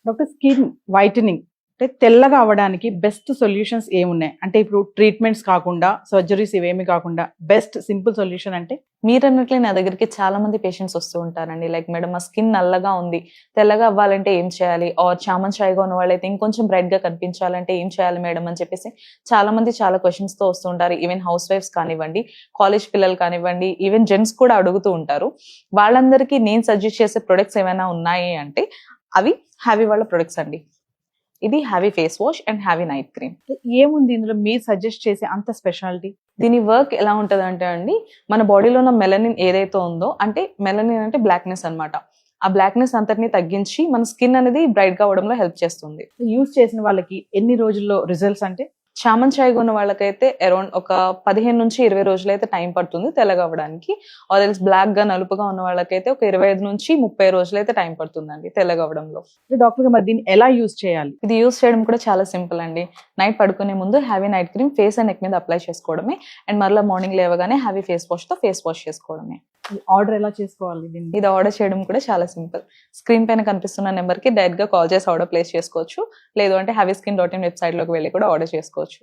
Doctor skin whitening అంటే తెల్లగా అవ్వడానికి బెస్ట్ సొల్యూషన్స్ ఏమున్నాయి? అంటే ఇప్పుడు ట్రీట్మెంట్స్ కాకుండా, సర్జరీస్ ఇవేమి కాకుండా బెస్ట్ సింపుల్ సొల్యూషన్ అంటే? మీరన్నట్లే నా దగ్గరికి చాలా మంది పేషెంట్స్ వస్తూ ఉంటారండి. లైక్ మేడం మా స్కిన్ నల్లగా ఉంది. తెల్లగా అవ్వాలంటే ఏం చేయాలి? ఆర్ చామన్ చాయ్‌గా ఉన్న వాళ్ళైతే ఇంకొంచెం బ్రైట్‌గా కనిపించాలంటే ఏం చేయాలి మేడం అని చెప్పేసి చాలా మంది చాలా క్వెషన్స్‌తో వస్తూ ఉంటారు. ఈవెన్ హౌస్ వైఫ్స్ కానివ్వండి, కాలేజ్ పిల్లలు కానివ్వండి, ఈవెన్ జెంట్స్ కూడా అడుగుతూ ఉంటారు. వాళ్ళందరికీ నేను సజెస్ట్ చేసే ప్రొడక్ట్స్ ఏమైనా ఉన్నాయి అంటే అవి హ్యావీ వాళ్ళ ప్రొడక్ట్స్ అండి. ఇది heavy face wash and heavy night cream. ఏముంది ఇందులో మీరు సజెస్ట్ చేసే అంత స్పెషాలిటీ? దీని వర్క్ ఎలా ఉంటదంటే అండి, మన బాడీలో ఉన్న మెలనిన్ ఏదైతే ఉందో, అంటే మెలనిన్ అంటే బ్లాక్‌నెస్ అన్నమాట. ఆ బ్లాక్‌నెస్ అంతటిని తగ్గించి మన స్కిన్ అనేది బ్రైట్‌గా అవ్వడంలో హెల్ప్ చేస్తుంది. యూజ్ చేసిన వాళ్ళకి ఎన్ని రోజుల్లో రిజల్ట్స్ అంటే? చామన్ చాయ్ ఉన్న వాళ్ళకైతే అరౌండ్ ఒక 15-20 రోజులైతే టైం పడుతుంది తెల్లగా అవ్వడానికి. ఆర్ ఎల్స్ బ్లాక్‌గా, నలుపుగా ఉన్న వాళ్ళకైతే ఒక 25-30 రోజులైతే టైం పడుతుందండి తెల్లగా అవ్వడంలో. డాక్టర్ గారు మరి దీన్ని ఎలా యూజ్ చేయాలి? ఇది యూజ్ చేయడం కూడా చాలా సింపుల్ అండి. నైట్ పడుకునే ముందు heavy night cream face and neck మీద అప్లై చేసుకోవడమే. అండ్ మరలా మార్నింగ్ లేవగానే హ్యావీ ఫేస్ వాష్‌తో ఫేస్ వాష్ చేసుకోవడమే. ఆర్డర్ ఎలా చేసుకోవాలి దీన్ని? ఇది ఆర్డర్ చేయడం కూడా చాలా సింపుల్. స్క్రీన్ పైన కనిపిస్తున్న నెంబర్‌కి డైరెక్ట్‌గా కాల్ చేసి ఆర్డర్ ప్లేస్ చేసుకోవచ్చు. లేదు అంటే havySkin.in వెబ్‌సైట్‌లోకి వెళ్లి కూడా ఆర్డర్ చేసుకోవచ్చు.